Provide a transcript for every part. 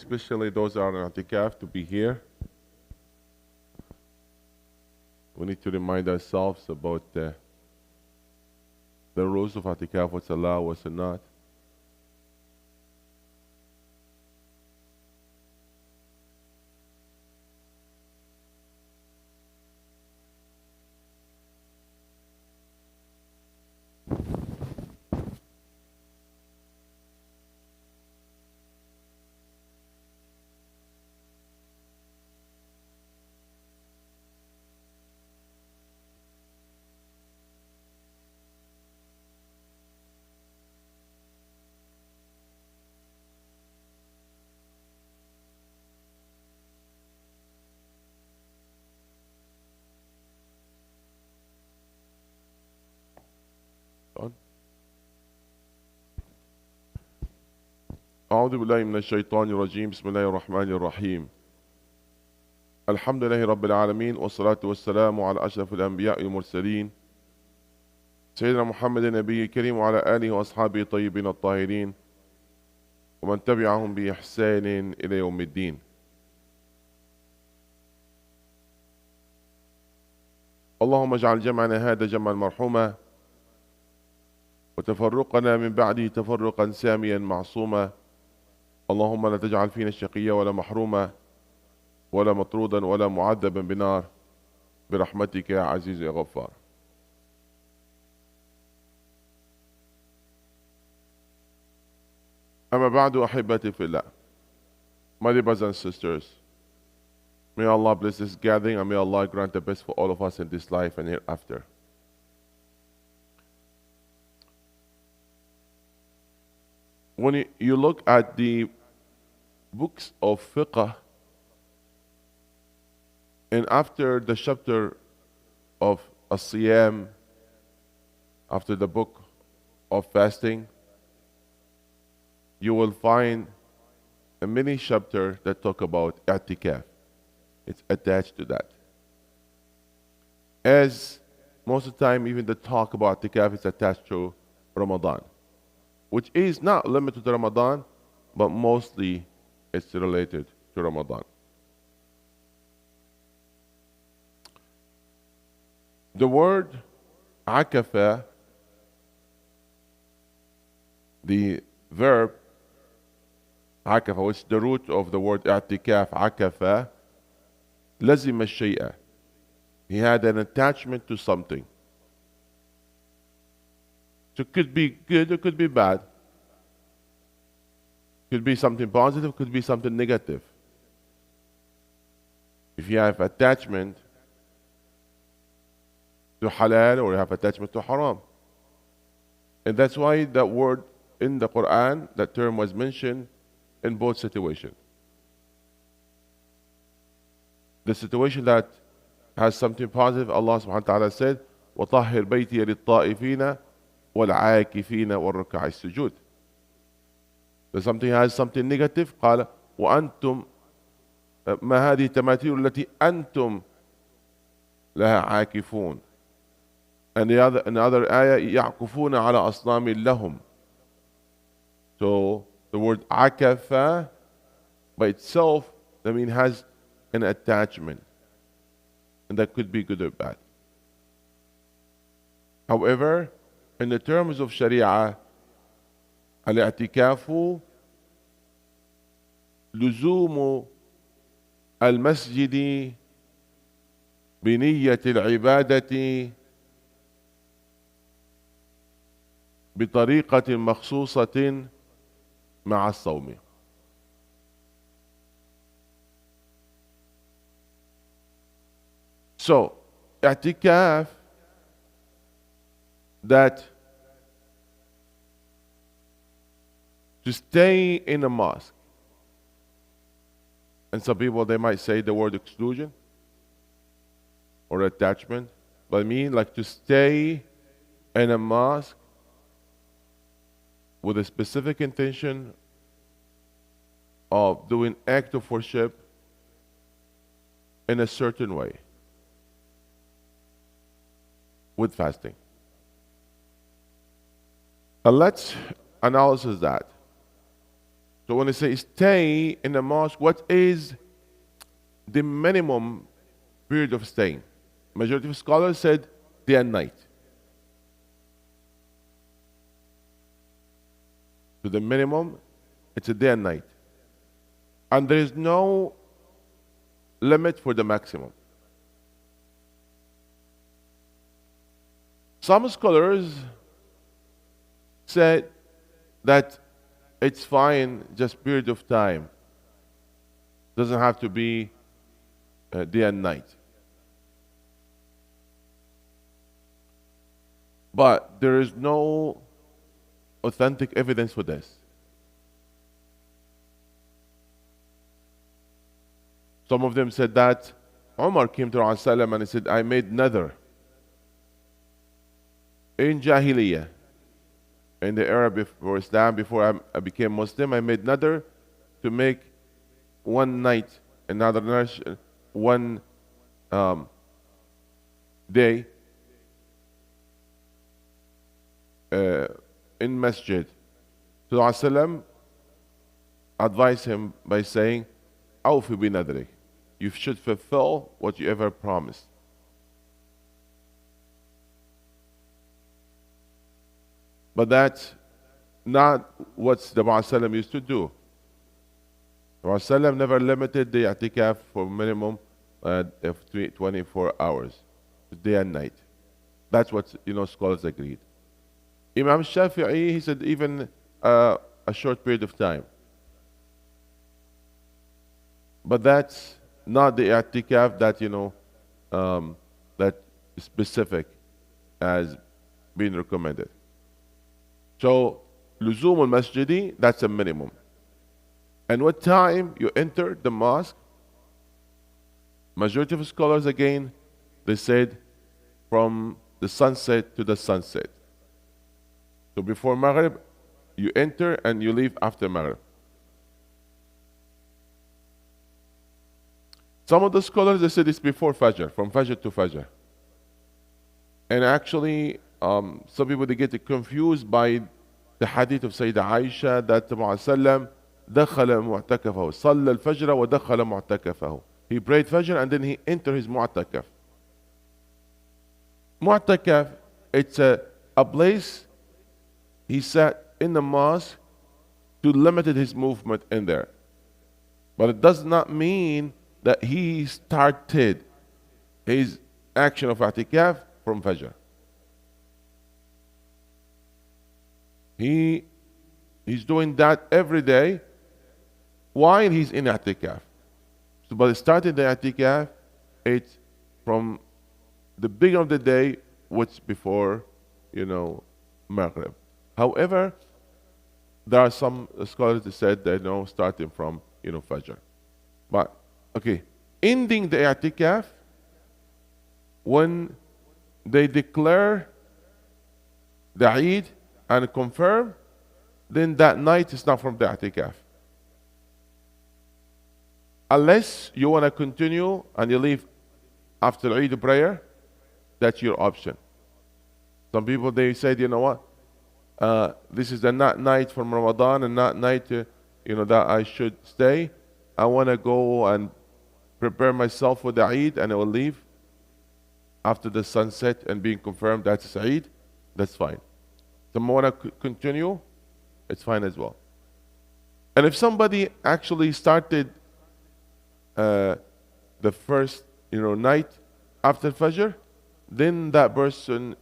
especially those that are in Itikaf, to be here. We need to remind ourselves about the rules of Itikaf, what's allowed, what's not. On. أعوذ بالله من الشيطان الرجيم بسم الله الرحمن الرحيم الحمد لله رب العالمين والصلاة والسلام على أشرف الأنبياء والمرسلين سيدنا محمد النبي الكريم وعلى آله وأصحابه الطيبين الطاهرين ومن تبعهم بإحسان إلى يوم الدين. اللهم اجعل جمعنا هذا جمعا مرحوما وتفرقنا من بعده تفرقا ساميا معصوما. اللهم لا تجعل فينا شقيا ولا محروما ولا مطرودا ولا معذبا بنار برحمتك يا عزيز يا غفار. أما بعد أحبتي في الله. My dear brothers and sisters, may Allah bless this gathering and may Allah grant the best for all of us in this life and hereafter. When you look at the books of fiqh, and after the chapter of as-siyam, after the book of fasting, you will find a mini chapter that talk about i'tikaf. It's attached to that. As most of the time, even the talk about i'tikaf is attached to Ramadan, which is not limited to Ramadan, but mostly it's related to Ramadan. The word akafa, the verb akafa, which is the root of the word i'tikaf, akafa, lazim al-shay'a. He had an attachment to something. So it could be good, it could be bad. Could be something positive, could be something negative. If you have attachment to halal or you have attachment to haram. And that's why that word in the Quran, that term was mentioned in both situations. The situation that has something positive, Allah subhanahu wa ta'ala said, وَطَهِّرْ بَيْتِيَ لِلطَّائِفِينَ وَالْعَاكِفِينَ وَالرُّكَّعِ السُّجُودِ. If something has something negative, قال وأنتم ما هذه التماثيل التي أنتم لها عاكفون. And another ayah يعكفون على أصنام لهم. So the word عكف by itself, I mean, has an attachment, and that could be good or bad. However, in the terms of Sharia, الاعتكاف لزوم المسجد بنية العبادة بطريقة مخصوصة مع الصوم. So, اعتكاف, that to stay in a mosque. And some people, they might say the word exclusion or attachment, but I mean like to stay in a mosque with a specific intention of doing act of worship in a certain way with fasting. And let's analyze that. So when they say stay in the mosque, what is the minimum period of staying? Majority of scholars said day and night. So the minimum, it's a day and night. And there is no limit for the maximum. Some scholars said that it's fine, just period of time. Doesn't have to be day and night. But there is no authentic evidence for this. Some of them said that Umar came to Rasulullah and he said, I made nadr in Jahiliyyah, in the era before Islam, before I became Muslim, I made nadr to make one night, another night, one day in masjid. So Rasulullah advised him by saying, Awfi bi nadrik. You should fulfill what you ever promised. But that's not what the Prophet used to do. The Prophet never limited the i'tikaf for minimum of 24 hours, day and night. That's what scholars agreed. Imam Shafi'i, he said even a short period of time. But that's not the i'tikaf that that is specific as being recommended. So luzum al-masjidi, that's a minimum. And what time you enter the mosque? Majority of scholars again, they said from the sunset to the sunset. So before Maghrib, you enter and you leave after Maghrib. Some of the scholars, they said it's before Fajr, from Fajr to Fajr. And actually, some people, they get confused by the hadith of Sayyidah Aisha that the Prophet دخل معتكفه صلى الفجر ودخل معتكفه. He prayed Fajr and then he entered his mu'takaf. Mu'takaf, it's a place he sat in the mosque to limited his movement in there. But it does not mean that he started his action of i'tikaf from Fajr. He's doing that every day while he's in i'tikaf. So by starting the i'tikaf, it's from the beginning of the day, which before, Maghrib. However, there are some scholars that said that starting from Fajr. But okay, ending the i'tikaf when they declare the Eid and confirm, then that night is not from the i'tikaf. Unless you want to continue and you leave after Eid prayer, that's your option. Some people, they said, you know what, this is the not night from Ramadan and not night that I should stay. I want to go and prepare myself for the Eid and I will leave after the sunset and being confirmed that's Eid. That's fine. Some want to continue, it's fine as well. And if somebody actually started the first night after Fajr, then that person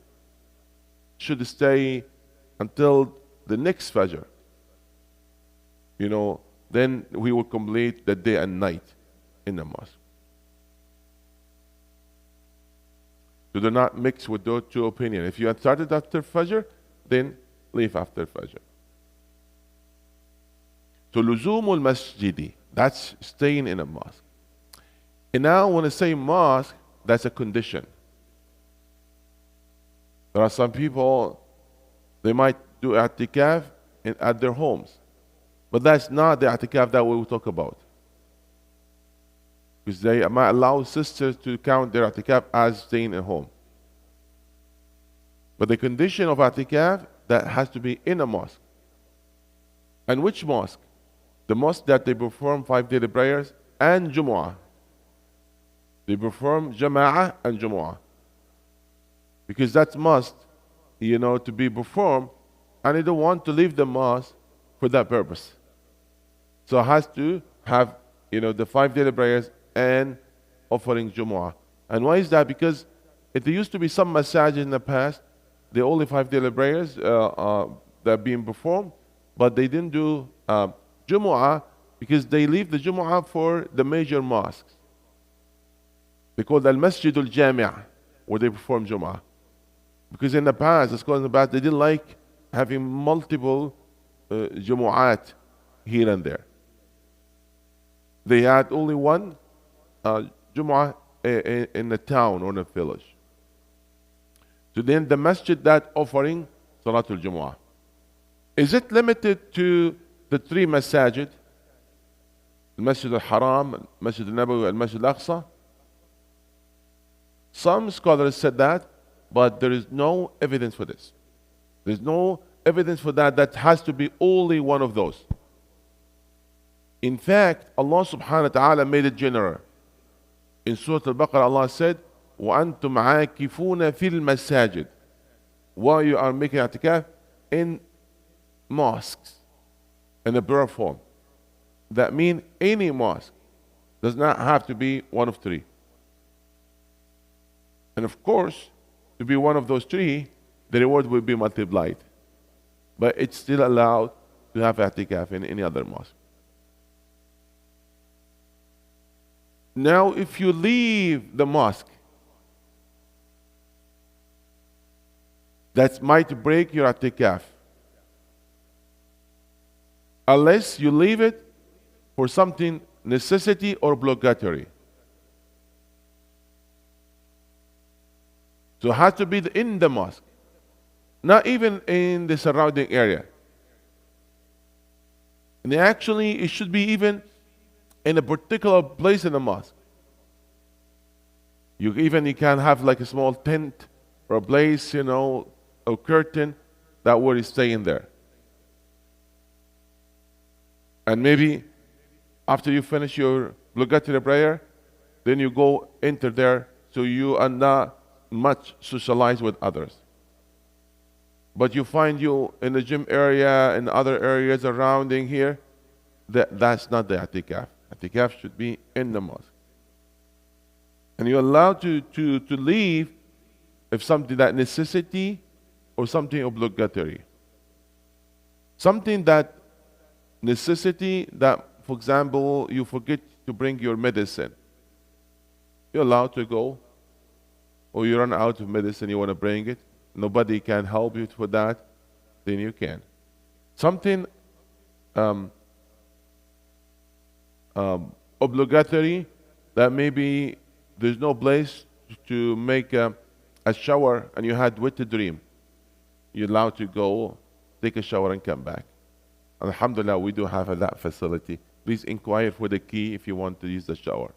should stay until the next Fajr. Then we will complete the day and night in the mosque. So do not mix with those two opinions. If you had started after Fajr, then leave after Fajr. So luzumul masjidi, that's staying in a mosque. And now when I say mosque, that's a condition. There are some people, they might do i'tikaf at their homes. But that's not the i'tikaf that we will talk about. Because they might allow sisters to count their i'tikaf as staying at home. But the condition of i'tikaf, that has to be in a mosque. And which mosque? The mosque that they perform 5 daily prayers and Jumu'ah. They perform Jama'ah and Jumu'ah. Because that's must, to be performed, and they don't want to leave the mosque for that purpose. So it has to have, the 5 daily prayers and offering Jumu'ah. And why is that? Because there used to be some masajid in the past, the only 5 daily prayers that are being performed, but they didn't do Jumu'ah because they leave the Jumu'ah for the major mosques. They call it Al-Masjid Al-Jami', where they perform Jumu'ah. Because in the past, they didn't like having multiple Jumu'at here and there. They had only one Jumu'ah in the town or in the village. So then the masjid that offering Salatul Jumu'ah. Is it limited to the 3 masajid? Al-Masjid Al-Haram, Al-Masjid Al-Nabawi, Al-Masjid Al-Aqsa? Some scholars said that, but there is no evidence for this. There's no evidence for that. That has to be only one of those. In fact, Allah subhanahu wa ta'ala made it general. In Surah Al-Baqarah, Allah said, وَأَنْتُمْ عَاكِفُونَ فِي الْمَسَاجِدِ. While you are making i'tikaf in mosques, in a prayer form. That means any mosque does not have to be one of 3. And of course, to be one of those 3, the reward will be multiplied. But it's still allowed to have i'tikaf in any other mosque. Now, if you leave the mosque, that might break your i'tikaf. Unless you leave it for something necessity or obligatory. So it has to be in the mosque, not even in the surrounding area. And actually, it should be even in a particular place in the mosque. You can have like a small tent or a place, a curtain that will stay in there. And maybe after you finish your obligatory prayer, then you go enter there so you are not much socialized with others. But you find you in the gym area and other areas surrounding here, that's not the i'tikaf. I'tikaf should be in the mosque. And you're allowed to leave if something that necessity or something obligatory. Something that necessity that, for example, you forget to bring your medicine. You're allowed to go, or you run out of medicine, you want to bring it. Nobody can help you for that, then you can. Something obligatory that maybe there's no place to make a shower and you had wet dream. You're allowed to go, take a shower and come back. Alhamdulillah, we do have that facility. Please inquire for the key if you want to use the shower.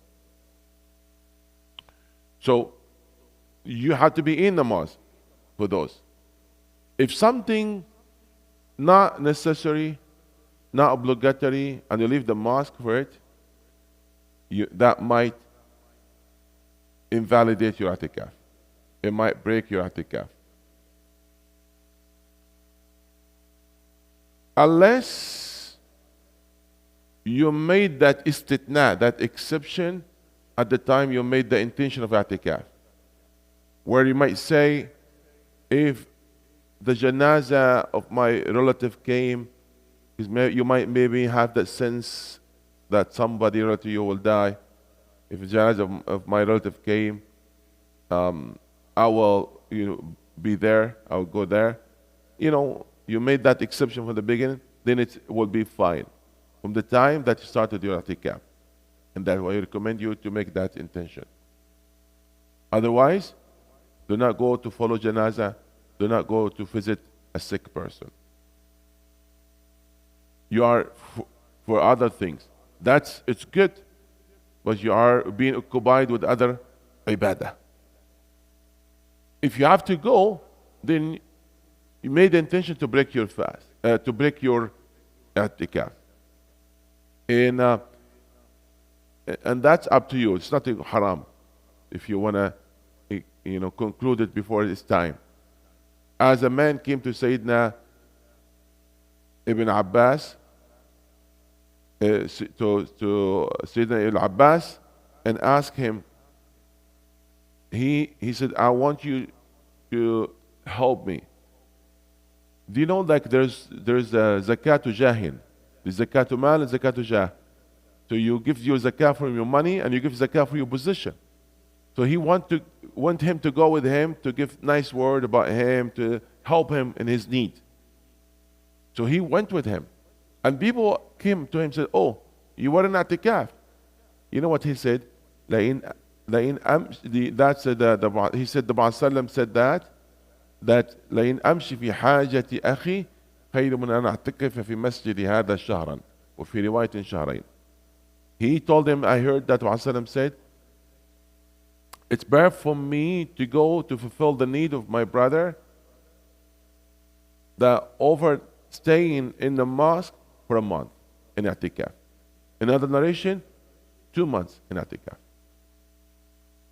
So you have to be in the mosque for those. If something not necessary, not obligatory, and you leave the mosque for it, that might invalidate your i'tikaf. It might break your i'tikaf. Unless you made that istitna, that exception, at the time you made the intention of i'tikaf. Where you might say, if the janaza of my relative came, you might maybe have that sense that somebody relative to you will die. If the janaza of my relative came, I will be there, I will go there. You made that exception from the beginning, then it will be fine. From the time that you started your i'tikaf. And that's why I recommend you to make that intention. Otherwise, do not go to follow janaza. Do not go to visit a sick person. You are for other things. It's good, but you are being occupied with other ibadah. If you have to go, then you made the intention to break your fast, to break your i'tikaf. And, uh, and that's up to you. It's not haram if you want to conclude it before it's time. As a man came to Sayyidina Ibn Abbas, to Sayyidina Ibn Abbas, and asked him, he said, I want you to help me. Do you know, like, there's a zakatu jahin, the zakatu mal and zakatu jah. So you give your zakah from your money and you give zakah for your position. So he want him to go with him, to give nice word about him, to help him in his need. So he went with him. And people came to him and said, oh, you were in Atikaf. You know what he said? He said, the Prophet said that لئن أمشي في حاجة أخي خير من أن أعتكف في مسجد هذا شهرا وفي رواية شهرين. He told him, I heard that Prophet said, it's better for me to go to fulfill the need of my brother than over staying in the mosque for a month in Atikaf. Another narration, 2 months in Atikaf.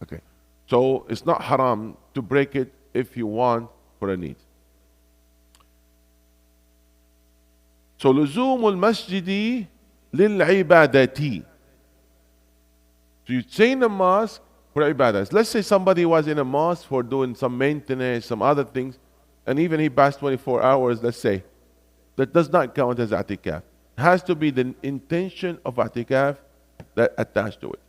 Okay, so it's not haram to break it if you want for a need. So لزوم المسجد للعبادة. So you stay in the mosque for ibadah. Let's say somebody was in a mosque for doing some maintenance, some other things, and even he passed 24 hours, let's say. That does not count as atikaf. It has to be the intention of atikaf that attached to it.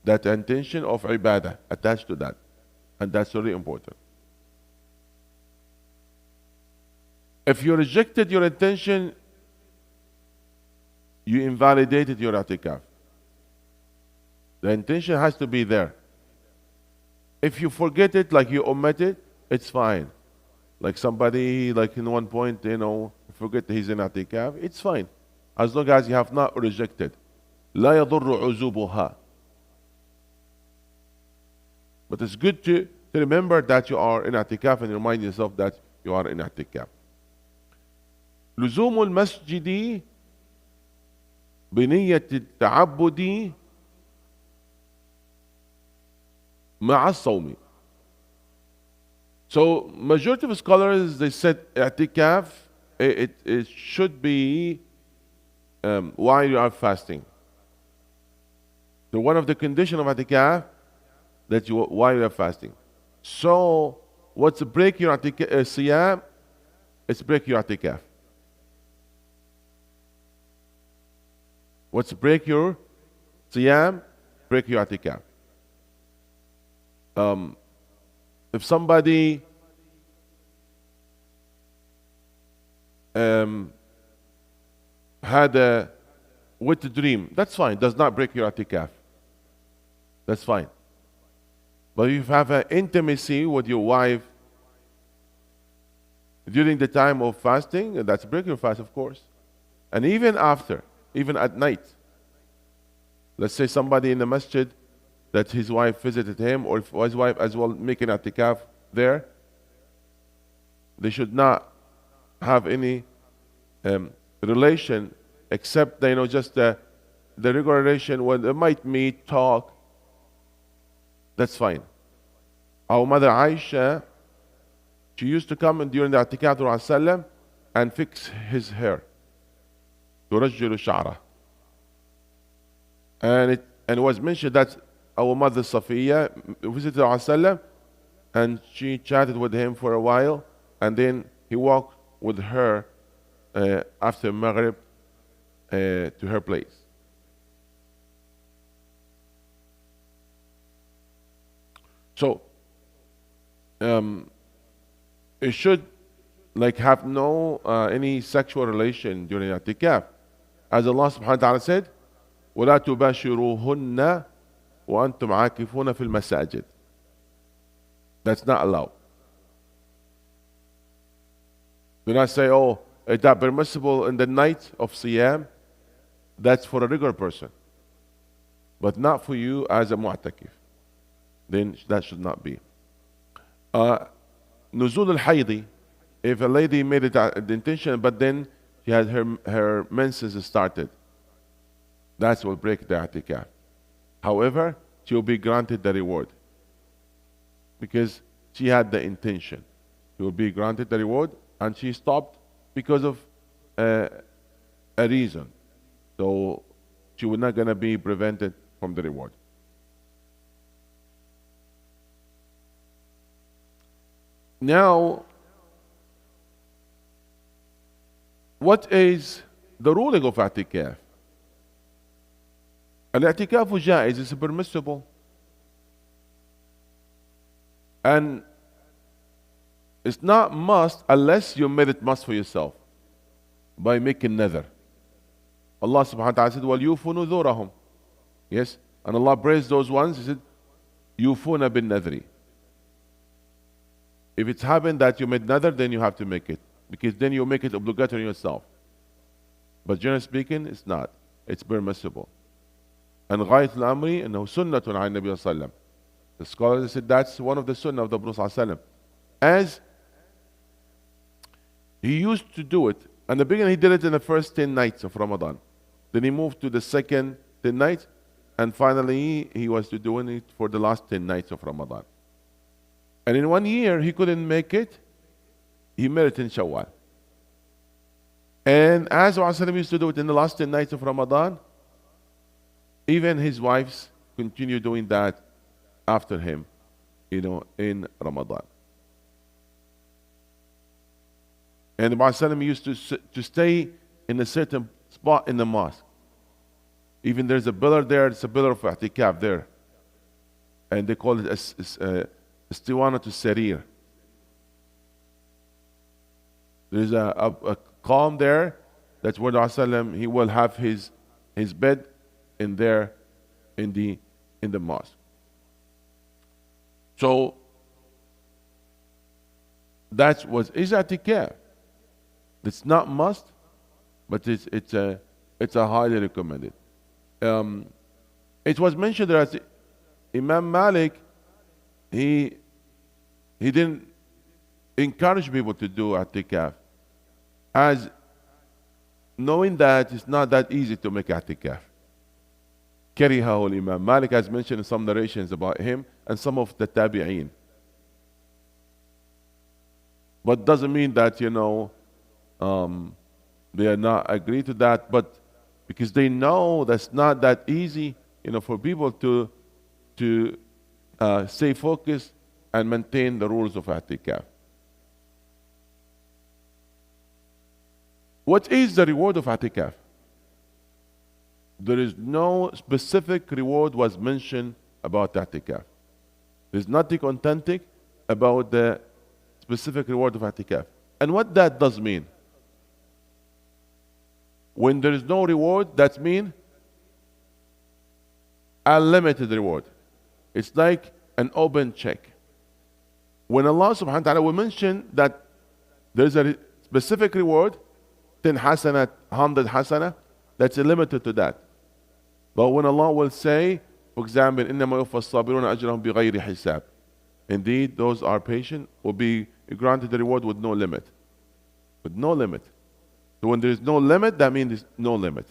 That intention of ibadah attached to that. And that's really important. If you rejected your intention, you invalidated your atikaf. The intention has to be there. If you forget it, like you omit it, it's fine. Like somebody, like in one point, forget he's in atikaf, it's fine. As long as you have not rejected. لا يضر عزوبها. But it's good to remember that you are in atikaf and remind yourself that you are in atikaf. لزوم المسجد بنية التعبد مع الصوم. So majority of scholars, they said i'tikaf, it should be while you are fasting. So one of the conditions of i'tikaf that while you are fasting. So what's break your siyam? It's break your i'tikaf. What's break your siyam? Break your i'tikaf. If somebody had a wet dream, that's fine. Does not break your i'tikaf. That's fine. But if you have an intimacy with your wife during the time of fasting, that's break your fast, of course. And even after, even at night. Let's say somebody in the masjid that his wife visited him, or if his wife as well making i'tikaf there, they should not have any relation except just the regular relation when they might meet, talk. That's fine. Our mother Aisha, she used to come during the i'tikaf to Rasulullah and fix his hair. ترجل شعره. And it was mentioned that our mother Safiya visited Rasulullah and she chatted with him for a while, and then he walked with her after Maghrib to her place. So it should have no any sexual relation during i'tikaf, as Allah subhanahu wa ta'ala said, وَلَا تُبَاشِرُوهُنَّ وَأَنْتُمْ عَاكِفُونَ فِي الْمَسَاجِدِ. That's not allowed. Do not say, oh, is that permissible in the night of Siyam? That's for a regular person, but not for you as a mu'takif. Then that should not be. Nuzul al-haydi, if a lady made it the intention, but then she had her menses started. That will break the i'tikaf. However, she will be granted the reward because she had the intention. She will be granted the reward, and she stopped because of a reason. So she was not going to be prevented from the reward. Now, what is the ruling of i'tikaf? Al-i'tikaf jaiz is permissible. And it's not must unless you made it must for yourself by making nadhr. Allah subhanahu wa ta'ala said, وَلْيُوفُوا نُذُورَهُم. Yes? And Allah praised those ones. He said, يُوفُونَ بِالنَّذْرِ. If it's happened that you made nadhr, then you have to make it. Because then you make it obligatory yourself. But generally speaking, it's not. It's permissible. And غاية الأمر أنه سنة عن النبي صلى الله عليه وسلم. The scholars said that's one of the sunnah of the Prophet صلى الله عليه وسلم. As he used to do it. In the beginning, he did it in the first 10 nights of Ramadan. Then he moved to the second 10 nights. And finally, he was doing it for the last 10 nights of Ramadan. And in 1 year, he couldn't make it. He made it in Shawwal. And as Rasulullah used to do it in the last 10 nights of Ramadan, even his wives continue doing that after him, in Ramadan. And the Prophet used to stay in a certain spot in the mosque. Even there's a pillar there, it's a pillar of i'tikaf there. And they call it istiwana to sarir. There's a column there, that's where the Prophet he will have his bed in there in the mosque. So that was i'tikaf. It's not must, but it's a highly recommended. It was mentioned that Imam Malik he didn't encourage people to do i'tikaf, as knowing that it's not that easy to make i'tikaf. Karihahu Imam Malik has mentioned in some narrations about him and some of the tabi'een. But doesn't mean that they are not agree to that, but because they know that's not that easy, for people to stay focused and maintain the rules of i'tikaf. What is the reward of i'tikaf? There is no specific reward was mentioned about i'tikaf. There's nothing authentic about the specific reward of i'tikaf. And what that does mean? When there is no reward, that means unlimited reward. It's like an open check. When Allah subhanahu wa ta'ala will mention that there's a specific reward, 10 hasana, 100 hasana, that's limited to that. But when Allah will say, for example, إِنَّمَا يُوفَى الصَّابِرُونَ أَجْرَهُمْ بِغَيْرِ حِسَابٍ, indeed, those are patient will be granted the reward with no limit. With no limit. So when there is no limit, that means there's no limit.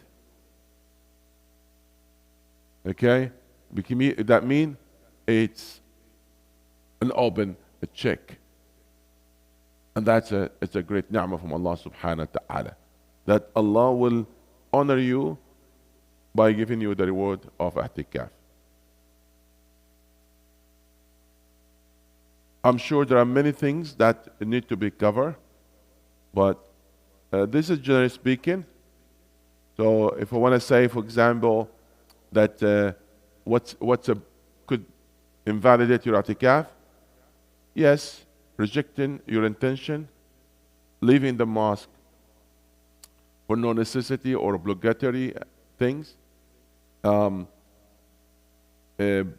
Okay? That means it's an open check. And it's a great ni'mah from Allah subhanahu wa ta'ala. That Allah will honor you by giving you the reward of i'tikaf. I'm sure there are many things that need to be covered, but this is generally speaking. So if I want to say, for example, that could invalidate your i'tikaf, yes, rejecting your intention, leaving the mosque for no necessity or obligatory things,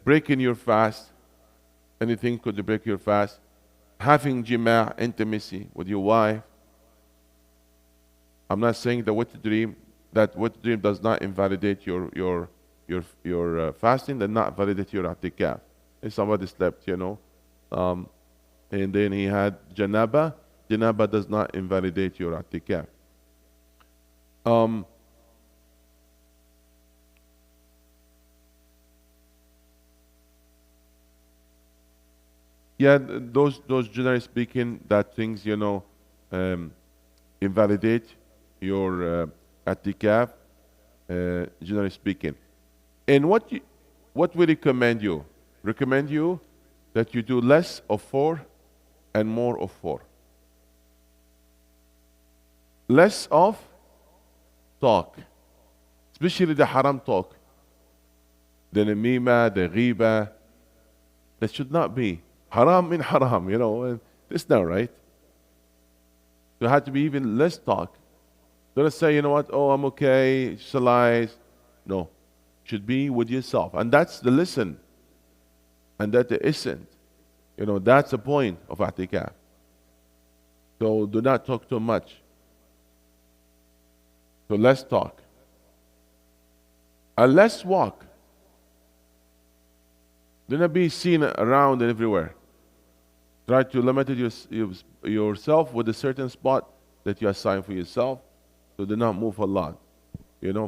breaking your fast, anything could break your fast, having jima', intimacy with your wife. I'm not saying that wet dream does not invalidate your fasting, does not validate your i'tikaf. If somebody slept, and then he had janaba does not invalidate your i'tikaf. Um, yeah, those generally speaking, that things, um, invalidate your atikaf, generally speaking. And what we recommend you? Recommend you that you do less of four and more of four. Less of talk, especially the haram talk, the namima, the ghiba. That should not be. Haram in haram, and it's not right. You have to be even less talk. Don't say, you know what, oh, I'm okay, socialize. No. Should be with yourself. And that's the listen. And that's the essence. That's the point of i'tikaf. So do not talk too much. So let's talk. And let's walk. Do not be seen around and everywhere. Try to limit yourself with a certain spot that you assign for yourself. So do not move a lot.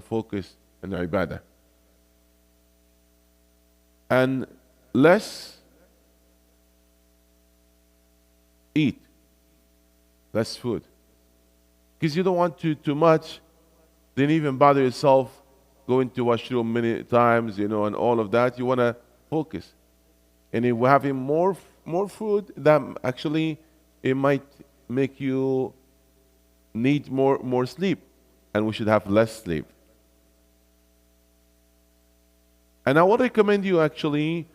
Focus on the ibadah. And less eat. Less food. Because you don't want to too much, then even bother yourself going to washroom many times, and all of that. You want to focus. And if we're having more food, that actually it might make you need more sleep, and we should have less sleep. And I would recommend you actually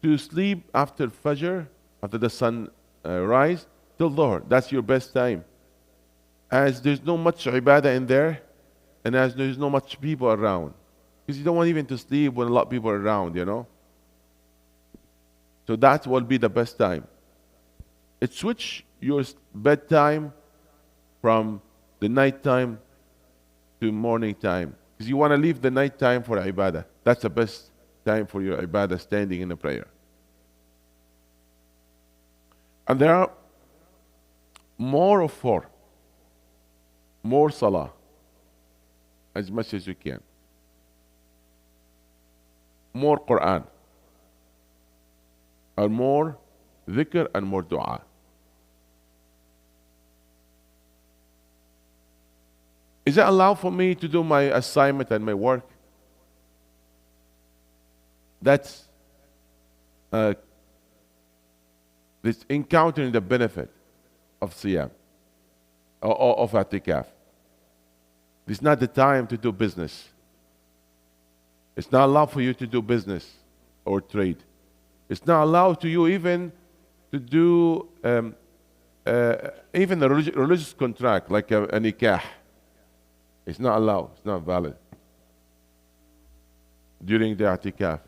to sleep after Fajr, after the sun rise, till Dhuhr. That's your best time. As there's no much ibadah in there, and as there's no much people around. Because you don't want even to sleep when a lot of people are around, So that will be the best time. Switch your bedtime from the night time to morning time. Because you want to leave the night time for ibadah. That's the best time for your ibadah, standing in a prayer. And there are more of four. More salah. As much as you can. More Quran. Or more dhikr and more dua. Is it allowed for me to do my assignment and my work? That's this encountering the benefit of siyam or of i'tikaf. It's not the time to do business. It's not allowed for you to do business or trade. It's not allowed to you even to do even a religious contract like a nikah. It's not allowed. It's not valid during the i'tikaf.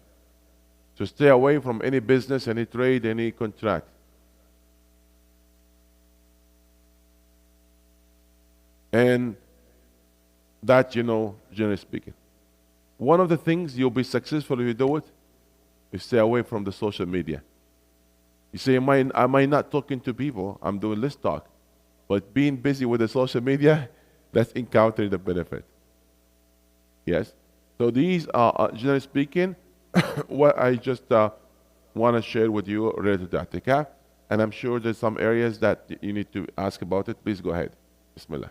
So stay away from any business, any trade, any contract. And that, generally speaking. One of the things you'll be successful if you do it is stay away from the social media. You say, am I not talking to people? I'm doing less talk. But being busy with the social media, that's encountering the benefit. Yes? So these are, generally speaking, what I just want to share with you related to i'tikaf. And I'm sure there's some areas that you need to ask about it. Please go ahead. Bismillah.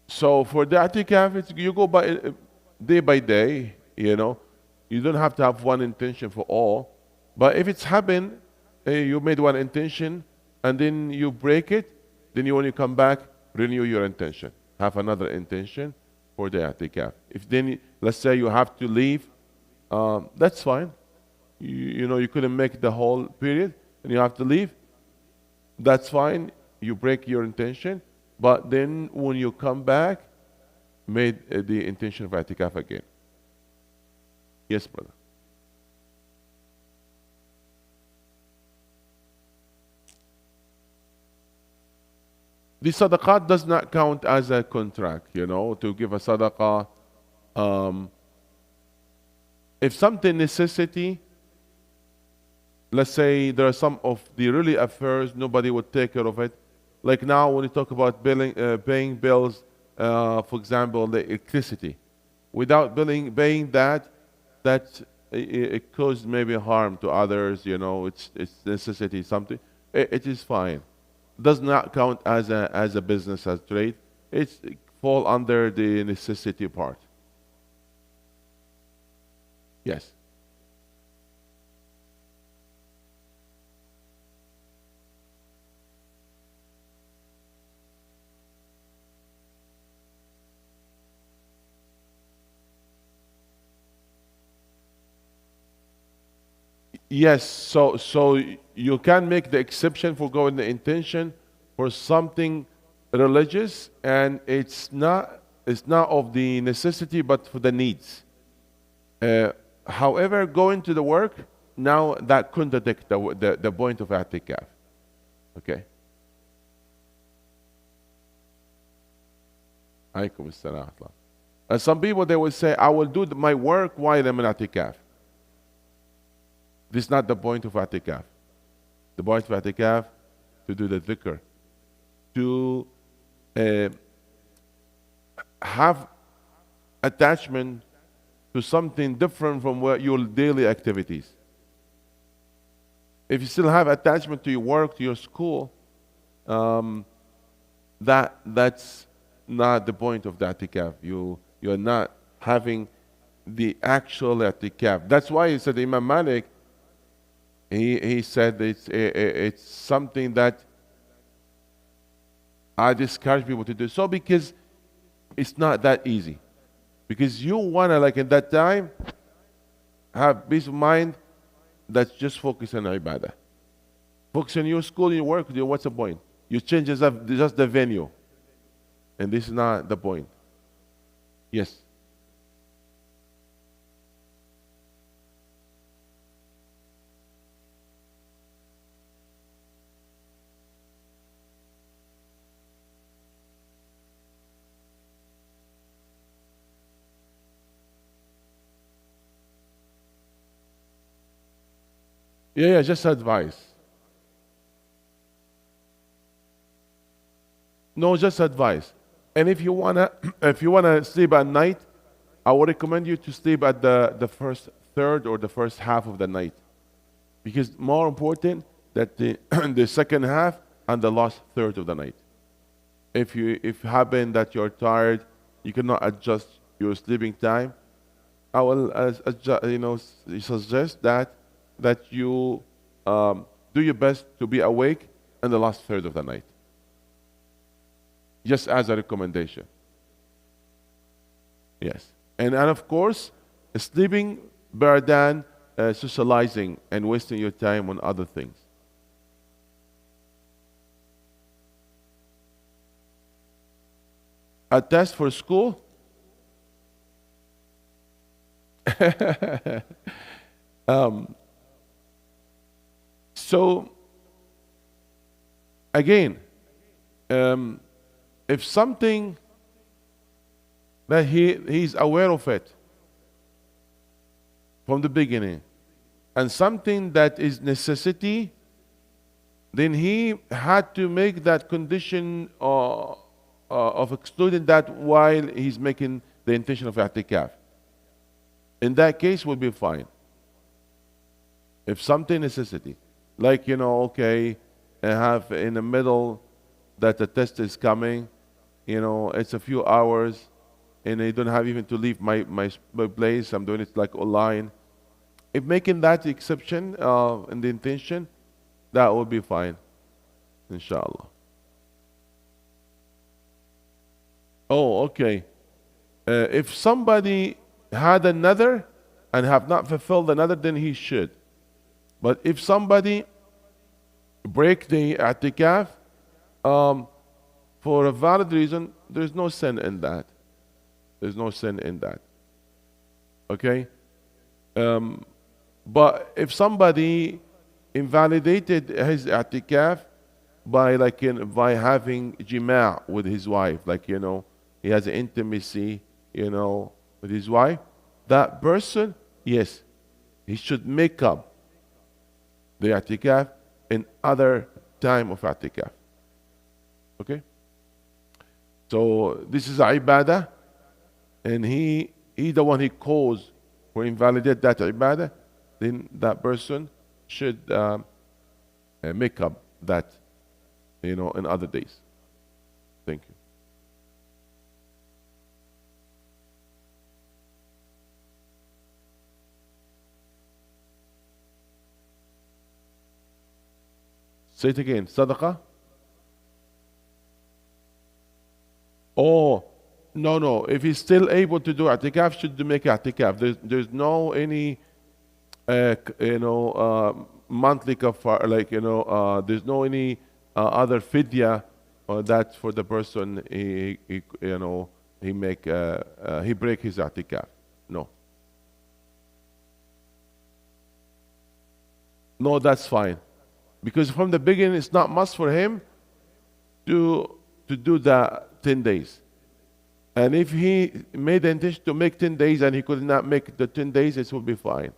So for the i'tikaf, you go day by day, You don't have to have one intention for all. But if it's happened, you made one intention, and then you break it, then when you come back, renew your intention. Have another intention for the i'tikaf. If then, let's say you have to leave, that's fine. You couldn't make the whole period, and you have to leave. That's fine. You break your intention. But then when you come back, made the intention of i'tikaf again. Yes, brother. The sadaqat does not count as a contract, to give a sadaqah. Um, if something necessity, let's say there are some of the really affairs, nobody would take care of it. Like now when you talk about paying bills, for example, the electricity. Without paying that it caused maybe harm to others, it's necessity, something. It is fine. Does not count as a business, as trade. It fall under the necessity part. Yes. Yes, so you can make the exception for going the intention for something religious, and it's not of the necessity but for the needs. However, going to the work now that contradict the point of i'tikaf. Okay. Alaikum assalam. And some people they will say, I will do my work while I'm in i'tikaf. This is not the point of i'tikaf. The point of i'tikaf to do the dhikr, to have attachment to something different from what your daily activities. If you still have attachment to your work, to your school, that's not the point of the i'tikaf. You're not having the actual i'tikaf. That's why he said Imam Malik. He said it's something that I discourage people to do so, because it's not that easy. Because you wanna, like in that time, have peace of mind that's just focus on ibadah. Focus on your school, your work, what's the point? You change just the venue. And this is not the point. Yes. Yeah, just advice. No, just advice. And if you wanna if you wanna sleep at night, I would recommend you to sleep at the first third or the first half of the night. Because more important that the the second half and the last third of the night. If happen that you're tired, you cannot adjust your sleeping time, I will suggest that you do your best to be awake in the last third of the night. Just as a recommendation. Yes. And of course, sleeping better than socializing and wasting your time on other things. A test for school? So, again, if something that he's aware of it from the beginning, and something that is necessity, then he had to make that condition of excluding that while he's making the intention of i'tikaf. In that case, will be fine. If something necessity, like okay, I have in the middle that the test is coming, it's a few hours, and I don't have even to leave my place. I'm doing it like online. If making that exception in the intention, that will be fine, inshallah. Oh, okay. If somebody had another and have not fulfilled another, then he should. But if somebody break the i'tikaf for a valid reason, there's no sin in that. There's no sin in that. Okay? But if somebody invalidated his i'tikaf by like by having jima' with his wife, like he has intimacy, with his wife. That person, yes, he should make up the i'tikaf in other time of i'tikaf. Okay? So this is a ibadah, and he the one he calls for invalidate that ibadah, then that person should make up that, in other days. Thank you. Say it again. Sadaqah? Oh, no. If he's still able to do i'tikaf, should make i'tikaf. There's no any, monthly kafar, like, there's no any other fidya that for the person he break his i'tikaf. No. No, that's fine. Because from the beginning, it's not must for him to do the 10 days. And if he made the intention to make 10 days and he could not make the 10 days, it will be fine.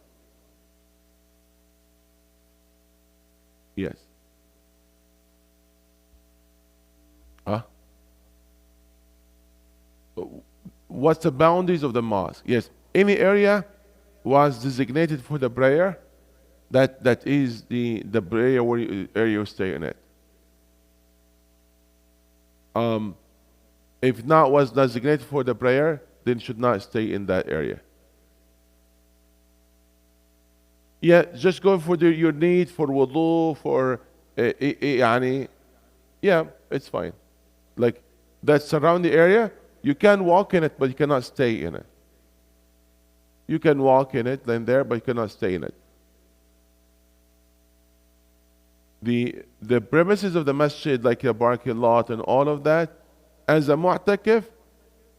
Yes. Huh? What's the boundaries of the mosque? Yes. Any area was designated for the prayer, that is the prayer area you stay in it. If not was designated for the prayer, then should not stay in that area. Yeah, just go for your need for wudu, for yeah, it's fine. Like that surrounding area, you can walk in it, but you cannot stay in it. You can walk in it then there, but you cannot stay in it. The premises of the masjid, like a parking lot and all of that, as a mu'takif,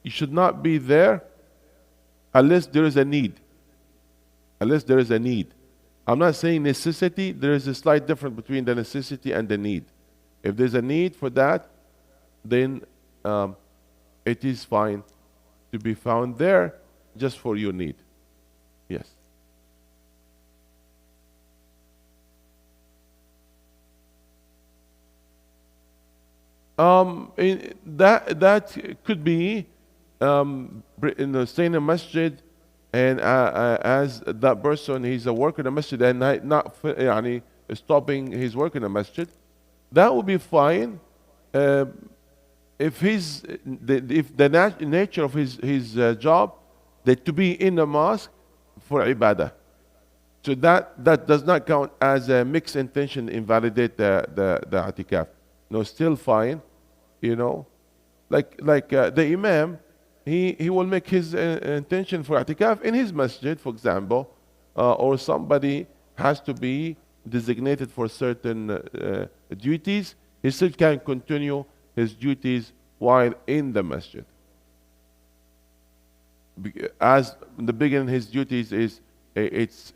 you should not be there unless there is a need. Unless there is a need. I'm not saying necessity. There is a slight difference between the necessity and the need. If there's a need for that, then it is fine to be found there just for your need. Yes. That could be staying in a masjid, and as that person he's a worker in a masjid and not stopping his work in a masjid, that would be fine. If the nature of his job that to be in the mosque for ibadah, so that does not count as a mixed intention, invalidate the i'tikaf. No, still fine, like the imam, he will make his intention for i'tikaf in his masjid, for example, or somebody has to be designated for certain duties. He still can continue his duties while in the masjid. As in the beginning, his duties is it's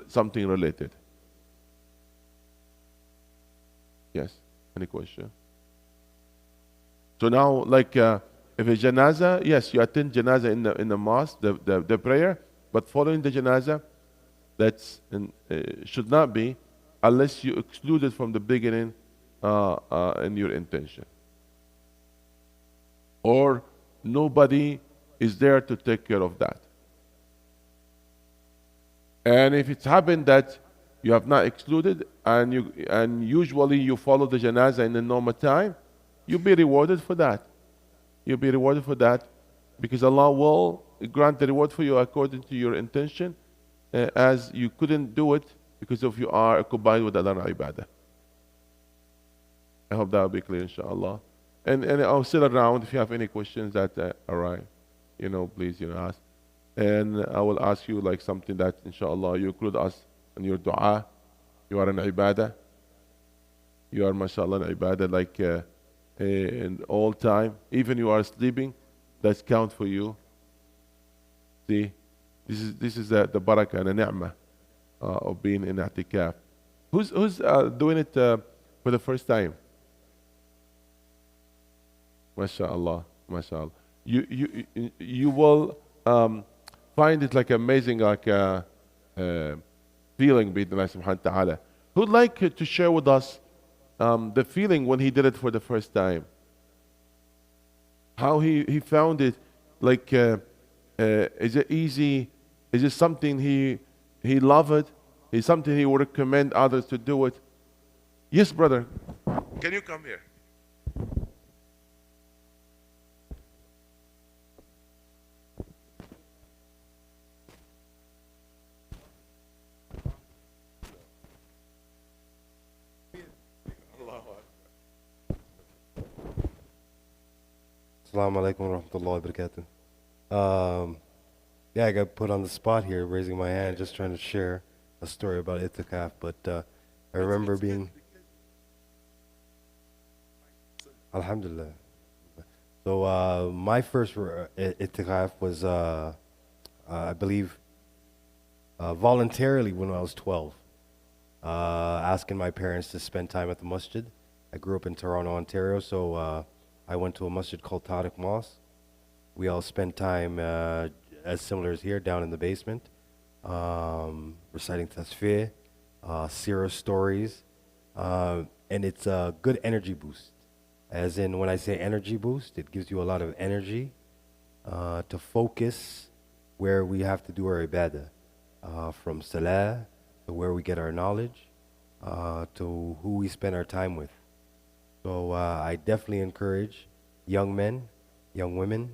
something related. Yes. Any question? So now, like, if a janaza, yes, you attend janaza in the mosque, the prayer, but following the janaza, that's should not be unless you exclude it from the beginning in your intention, or nobody is there to take care of that. And if it's happened that you have not excluded, and usually you follow the janazah in the normal time, you'll be rewarded for that. You'll be rewarded for that because Allah will grant the reward for you according to your intention, as you couldn't do it because of you are combined with other ibadah. I hope that will be clear, inshallah. And I'll sit around if you have any questions that arrive, please ask. And I will ask you like something that inshallah you include us in your dua. You are in ibadah. You are mashallah in ibadah, like in all time. Even you are sleeping, that's count for you. See, this is the barakah and the ni'mah of being in i'tikaf. Who's doing it for the first time? MashaAllah, MashaAllah. You will find it like amazing, like uh, feeling, بإذن الله سبحانه وتعالى. Who'd like to share with us the feeling when he did it for the first time? How he found it, like is it easy? Is it something he loved? Is something he would recommend others to do it? Yes, brother. Can you come here? Assalamu alaikum wa rahmatullahi wa barakatuh. Yeah, I got put on the spot here, raising my hand, just trying to share a story about itikaf. But I remember being, alhamdulillah. So my first itikaf was, I believe, voluntarily when I was 12, asking my parents to spend time at the masjid. I grew up in Toronto, Ontario, so I went to a masjid called Tariq Mosque. We all spent time, as similar as here, down in the basement, reciting tasfih, seerah stories, and it's a good energy boost. As in, when I say energy boost, it gives you a lot of energy to focus where we have to do our ibadah, from salah to where we get our knowledge, to who we spend our time with. So I definitely encourage young men, young women,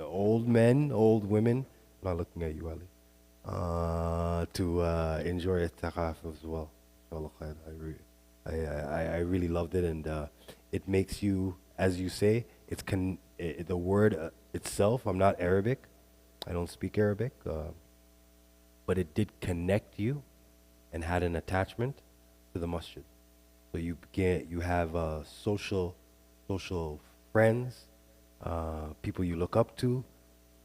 old men, old women, I'm not looking at you, Ali, to enjoy itikaf as well. Inshallah khair. I really loved it, and it makes you, as you say, the word itself, I'm not Arabic, I don't speak Arabic, but it did connect you and had an attachment to the masjid. So you have social friends, people you look up to,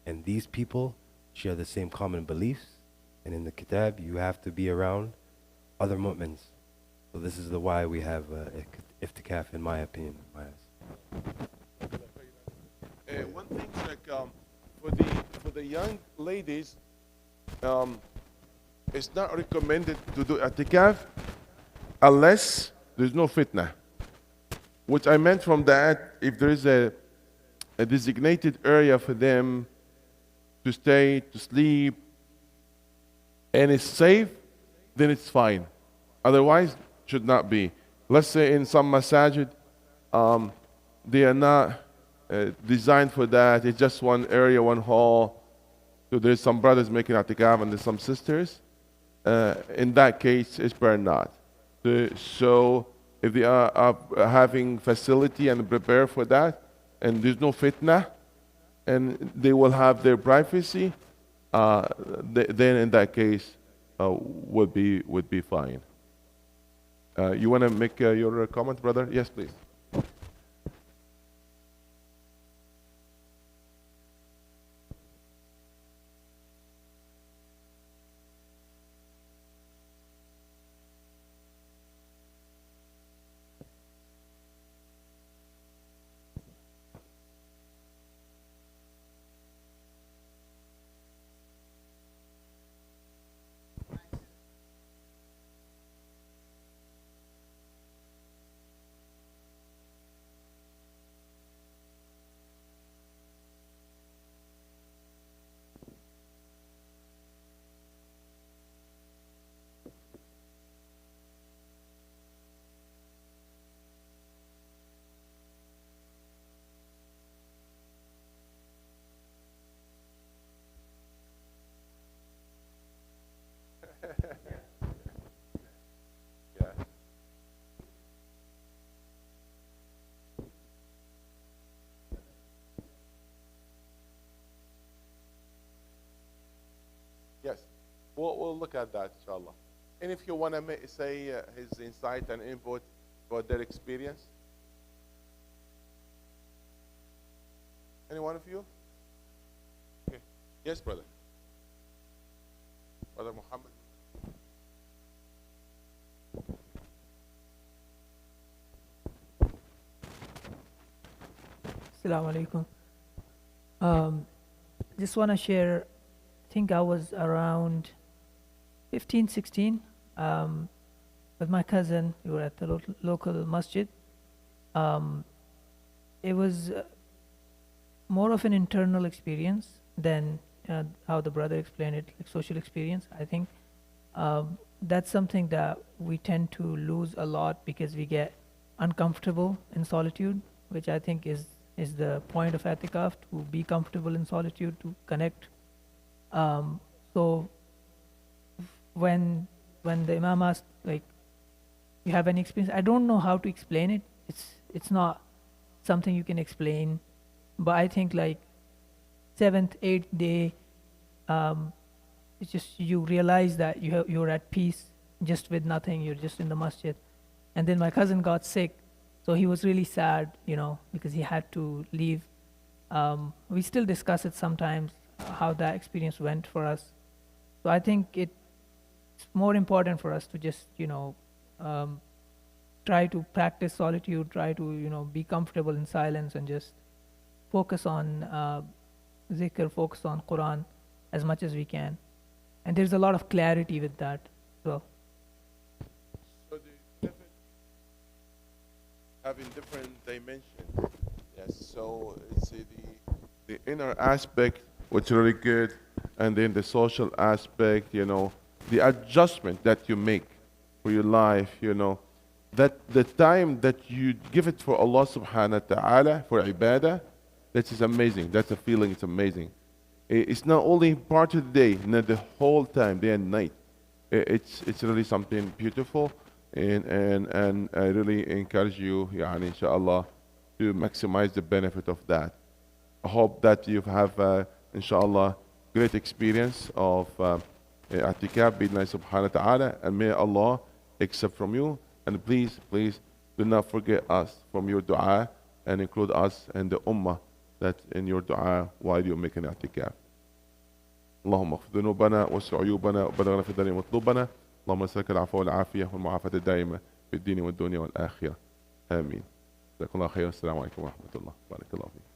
and these people share the same common beliefs. And in the kitab, you have to be around other mu'mins. So this is the why we have iftikaf, in my opinion. One thing, like for the young ladies, it's not recommended to do i'tikaf unless there's no fitna. What I meant from that, if there is a designated area for them to stay, to sleep, and it's safe, then it's fine. Otherwise, should not be. Let's say in some masajid, they are not designed for that. It's just one area, one hall. So there's some brothers making i'tikaf and there's some sisters. In that case, it's better not. So if they are having facility and prepare for that, and there's no fitna, and they will have their privacy, then in that case would be fine. You want to make your comment, brother? Yes, please. Yeah. Yes. We'll look at that, inshallah. And if you want to say his insight and input about their experience. Any one of you? Okay. Yes, brother. Brother Mohammed. Assalamu alaikum. Um, just want to share, I think I was around 15, 16, with my cousin. We were at the local masjid. It was more of an internal experience than how the brother explained it, like social experience. I think that's something that we tend to lose a lot because we get uncomfortable in solitude, which I think is the point of Itikaf, to be comfortable in solitude, to connect. So when the Imam asked, like, you have any experience, I don't know how to explain it. It's not something you can explain, but I think like seventh, eighth day, it's just you realize that you're at peace just with nothing. You're just in the masjid, and then my cousin got sick, so he was really sad, because he had to leave. We still discuss it sometimes, how that experience went for us. So I think it's more important for us to just try to practice solitude, try to be comfortable in silence, and just focus on zikr, focus on Quran as much as we can. And there's a lot of clarity with that as well. So the having different dimensions. Yes. So it's the inner aspect, which is really good, and then the social aspect. The adjustment that you make for your life. That the time that you give it for Allah Subhanahu wa Taala for ibadah, that is amazing. That's a feeling. It's amazing. It's not only part of the day, not the whole time, day and night. It's really something beautiful, and I really encourage you, inshallah, to maximize the benefit of that. I hope that you have, inshallah, great experience of Itikaf, bidnai subhanahu wa ta'ala, and may Allah accept from you. And please, please do not forget us from your dua, and include us and the ummah that in your dua while you're making i'tikaf. اللهم اغفر ذنوبنا واسع عيوبنا وبلغنا في الدنيا مطلوبنا. اللهم نسألك العفو والعافية والمعافاة الدائمة في الدين والدنيا والآخرة. آمين. جزاكم الله خيرا. السلام عليكم ورحمة الله. بارك الله فيك.